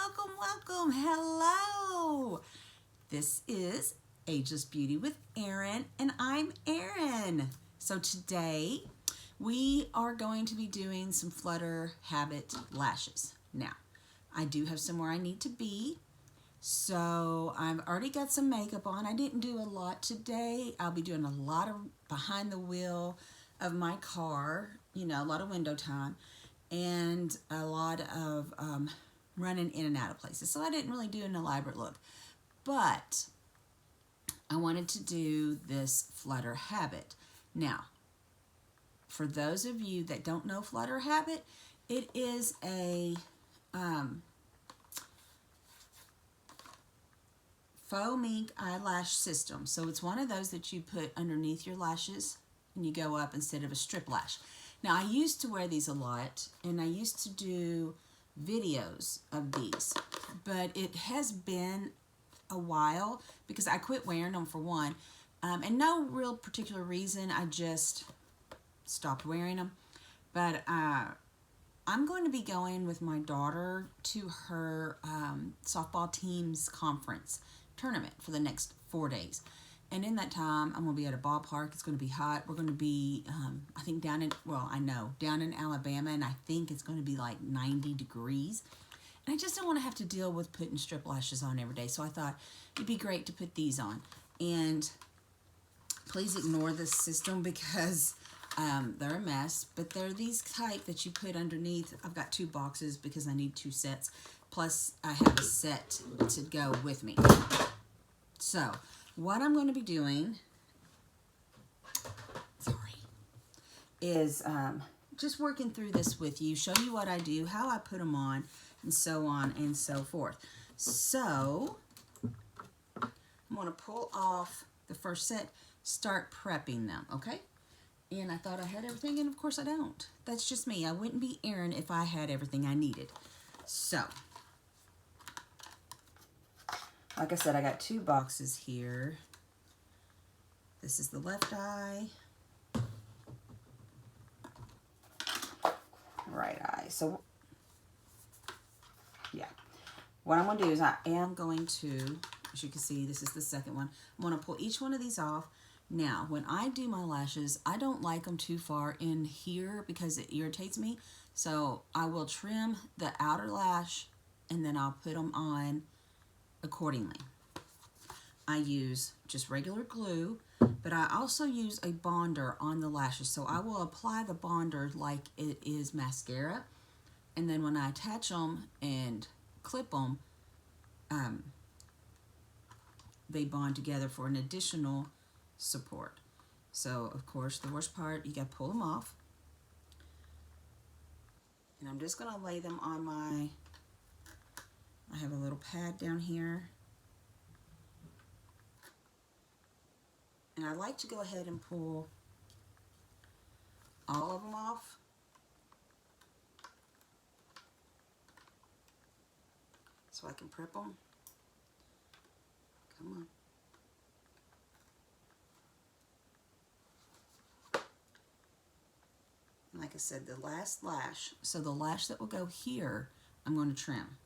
welcome. Hello. This is Ageless Beauty with Erin, and I'm Erin. So today we are going to be doing some Flutterhabit lashes. Now, I do have somewhere I need to be, so I've already got some makeup on. I didn't do a lot today. I'll be doing a lot of behind the wheel of my car, a lot of window time, and a lot of running in and out of places. So I didn't really do an elaborate look, but I wanted to do this Flutterhabit. Now, for those of you that don't know Flutterhabit, it is a faux mink eyelash system. So it's one of those that you put underneath your lashes and you go up instead of a strip lash. Now, I used to wear these a lot, and I used to do videos of these, but it has been a while because I quit wearing them for one, and no real particular reason. I just stopped wearing them. But I'm going to be going with my daughter to her softball team's conference tournament for the next 4 days. And in that time, I'm going to be at a ballpark. It's going to be hot. We're going to be, I think down in Alabama, and I think it's going to be like 90 degrees. And I just don't want to have to deal with putting strip lashes on every day. So I thought it'd be great to put these on. And please ignore this system because they're a mess. But they're these type that you put underneath. I've got 2 boxes because I need 2 sets. Plus, I have a set to go with me. So what I'm going to be doing, is just working through this with you, show you what I do, how I put them on, and so on and so forth. So I'm going to pull off the first set, start prepping them, okay? And I thought I had everything, and of course I don't. That's just me. I wouldn't be Erin if I had everything I needed. So, like I said, I got 2 boxes here. This is the left eye, right eye. So, yeah. What I'm going to do is I am going to, as you can see, this is the second one. I'm going to pull each one of these off. Now, when I do my lashes, I don't like them too far in here because it irritates me. So I will trim the outer lash and then I'll put them on accordingly. I use just regular glue, but I also use a bonder on the lashes. So I will apply the bonder like it is mascara. And then when I attach them and clip them, they bond together for an additional support. So, of course, the worst part, you got to pull them off. And I'm just going to lay them on I have a little pad down here. And I like to go ahead and pull all of them off. So I can prep them. Come on. And like I said, the last lash, so the lash that will go here, I'm going to trim.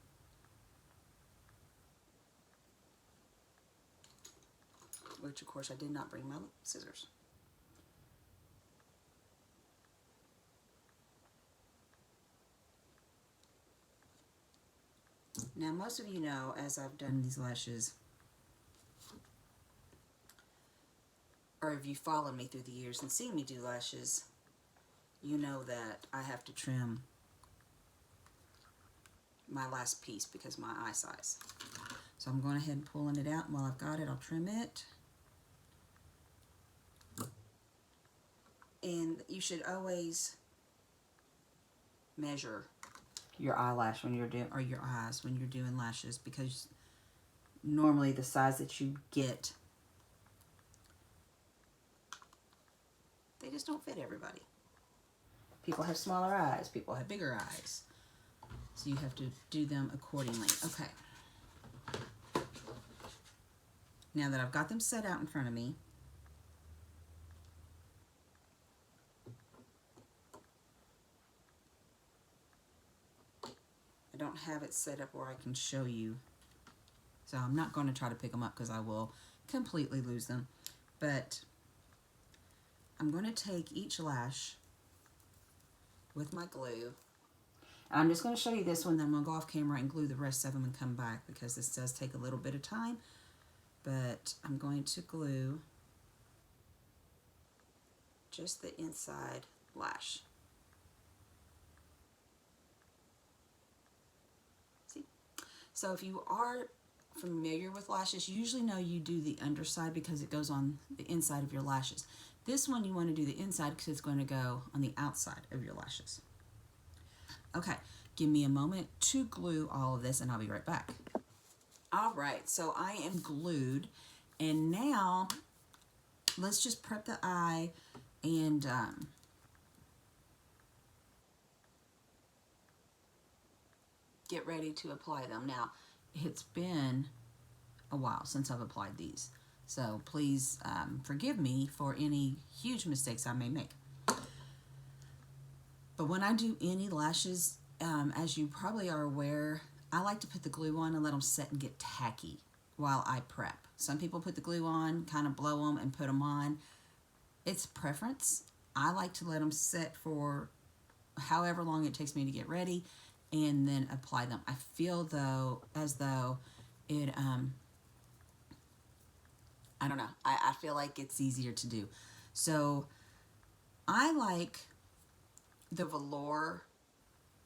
Which, of course, I did not bring my scissors. Now, most of you know, as I've done these lashes, or if you followed me through the years and seen me do lashes, you know that I have to trim my last piece because of my eye size. So I'm going ahead and pulling it out, and while I've got it, I'll trim it. And you should always measure your eyelash when you're doing, or your eyes when you're doing lashes, because normally the size that you get, they just don't fit everybody. People have smaller eyes, people have bigger eyes. So you have to do them accordingly. Okay. Now that I've got them set out in front of me, don't have it set up where I can show you. So I'm not going to try to pick them up because I will completely lose them. But I'm going to take each lash with my glue. And I'm just going to show you this one, then I'm going to go off camera and glue the rest of them and come back because this does take a little bit of time. But I'm going to glue just the inside lash. See? So if you are familiar with lashes, you usually know you do the underside because it goes on the inside of your lashes. This one you want to do the inside because it's going to go on the outside of your lashes. Okay, give me a moment to glue all of this and I'll be right back. All right, so I am glued, and now let's just prep the eye and get ready to apply them. Now, it's been a while since I've applied these, so please forgive me for any huge mistakes I may make. But when I do any lashes, as you probably are aware, I like to put the glue on and let them set and get tacky while I prep. Some people put the glue on, kind of blow them and put them on. It's preference. I like to let them set for however long it takes me to get ready and then apply them. I feel though as though it, I don't know, I feel like it's easier to do. So I like the velour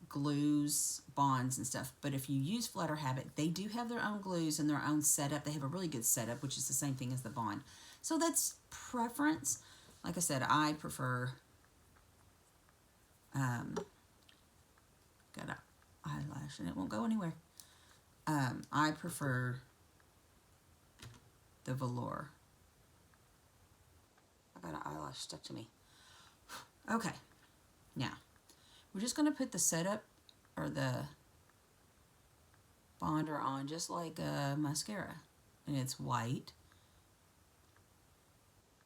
glues, bonds and stuff, but if you use Flutterhabit, they do have their own glues and their own setup. They have a really good setup, which is the same thing as the bond. So that's preference. Like I said, I prefer got an eyelash and it won't go anywhere. I prefer the velour. I got an eyelash stuck to me. Okay, now we're just going to put the setup or the bonder on just like a mascara, and it's white.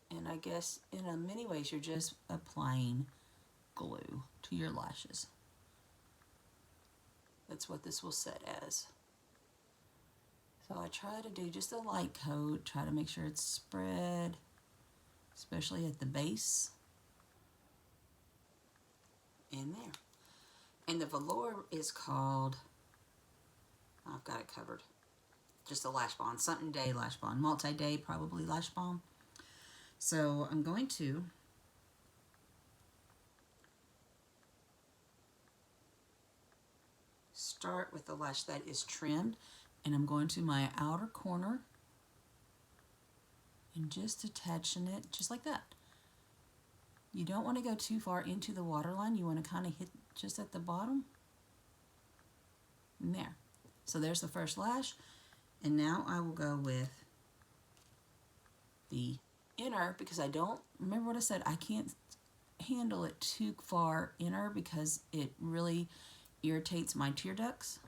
And I guess in many ways you're just applying glue to your lashes. That's what this will set as. So I try to do just a light coat, try to make sure it's spread, especially at the base. In there. And the velour is called, I've got it covered, just a lash balm, something day lash balm, multi-day probably lash balm. So I'm going to start with the lash that is trimmed, and I'm going to my outer corner and just attaching it just like that. You don't want to go too far into the waterline. You want to kind of hit just at the bottom. And there. So there's the first lash. And now I will go with the inner, because I don't, remember what I said, I can't handle it too far inner because it really irritates my tear ducts.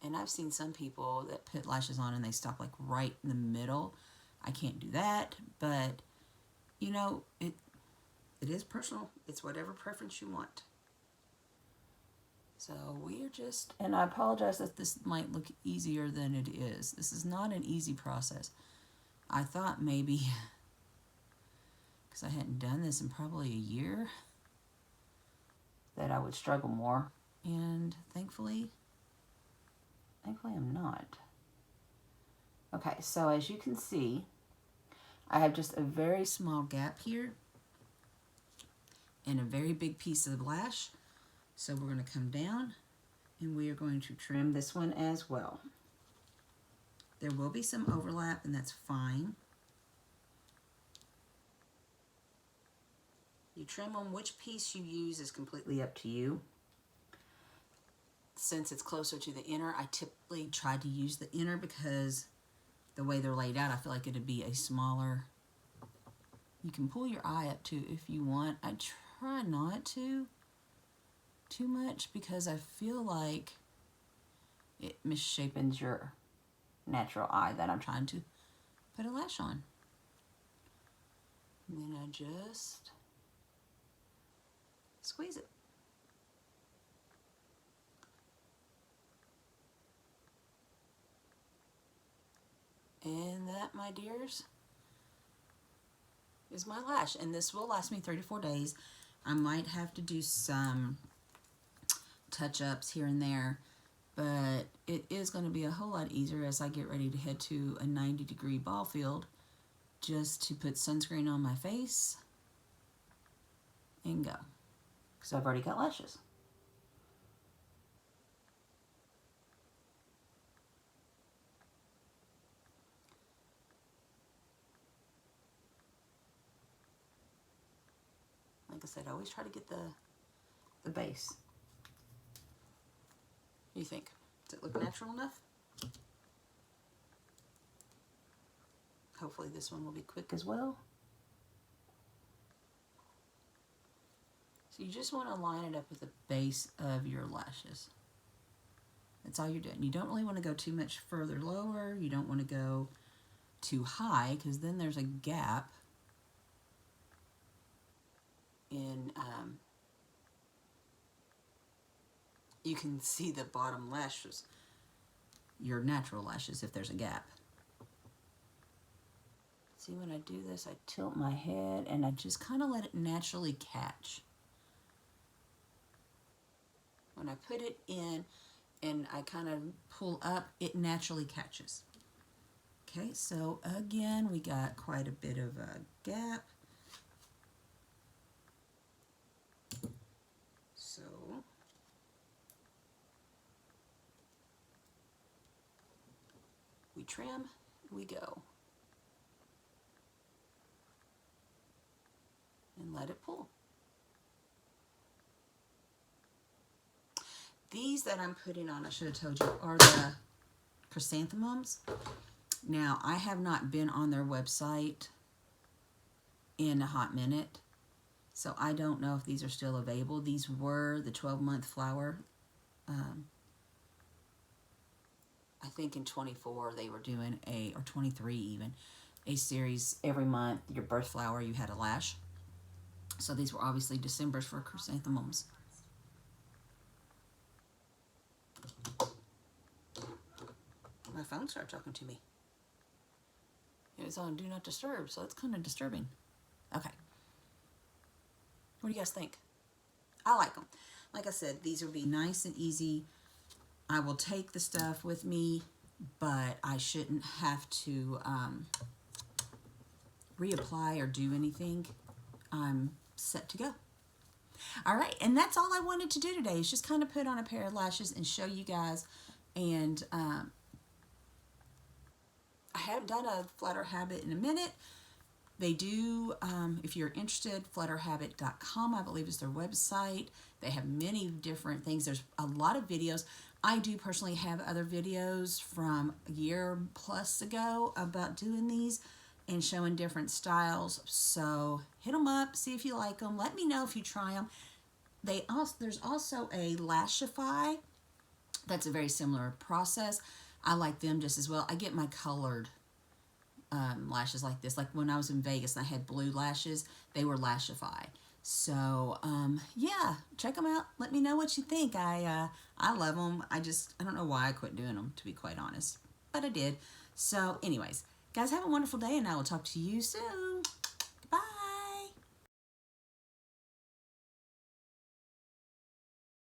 And I've seen some people that put lashes on and they stop like right in the middle. I can't do that, but you know, it is personal. It's whatever preference you want. So we're just, and I apologize that this might look easier than it is. This is not an easy process. I thought maybe, because I hadn't done this in probably a year, that I would struggle more. And thankfully I'm not. Okay, so as you can see, I have just a very small gap here and a very big piece of lash. So we're going to come down and we are going to trim this one as well. There will be some overlap and that's fine. You trim on which piece you use is completely up to you. Since it's closer to the inner, I typically try to use the inner because the way they're laid out, I feel like it'd be a smaller. You can pull your eye up too if you want. I try not to too much because I feel like it misshapens your natural eye that I'm trying to put a lash on. And then I just Squeeze it. And that, my dears, is my lash. And this will last me 3 to 4 days. I might have to do some touch-ups here and there, but it is going to be a whole lot easier as I get ready to head to a 90-degree ball field, just to put sunscreen on my face and go. Because I've already got lashes. Like I said, I always try to get the base. What do you think? Does it look natural enough? Hopefully this one will be quick as well. So you just want to line it up with the base of your lashes. That's all you're doing. You don't really want to go too much further lower. You don't want to go too high, because then there's a gap in, you can see the bottom lashes, your natural lashes, if there's a gap. See, when I do this, I tilt my head and I just kind of let it naturally catch. When I put it in and I kind of pull up, it naturally catches. Okay, so again, we got quite a bit of a gap. So we trim, we go. And let it pull. These that I'm putting on, I should have told you, are the chrysanthemums. Now, I have not been on their website in a hot minute, so I don't know if these are still available. These were the 12-month flower. I think in 24 they were doing or 23 even, a series every month. Your birth flower, you had a lash. So these were obviously December's for chrysanthemums. My phone started talking to me. It was on Do Not Disturb, so it's kind of disturbing. Okay. What do you guys think? I like them. Like I said, these will be nice and easy. I will take the stuff with me, but I shouldn't have to reapply or do anything. I'm set to go. All right, and that's all I wanted to do today, is just kind of put on a pair of lashes and show you guys. And I haven't done a Flutterhabit in a minute. They do, if you're interested, flutterhabit.com, I believe, is their website. They have many different things. There's a lot of videos. I do personally have other videos from a year plus ago about doing these and showing different styles. So hit them up, see if you like them. Let me know if you try them. There's also a Lashify. That's a very similar process. I like them just as well. I get my colored lashes like this. Like when I was in Vegas and I had blue lashes, they were Lashify. So yeah, check them out. Let me know what you think. I love them. I don't know why I quit doing them, to be quite honest, but I did. So anyways, guys, have a wonderful day, and I will talk to you soon.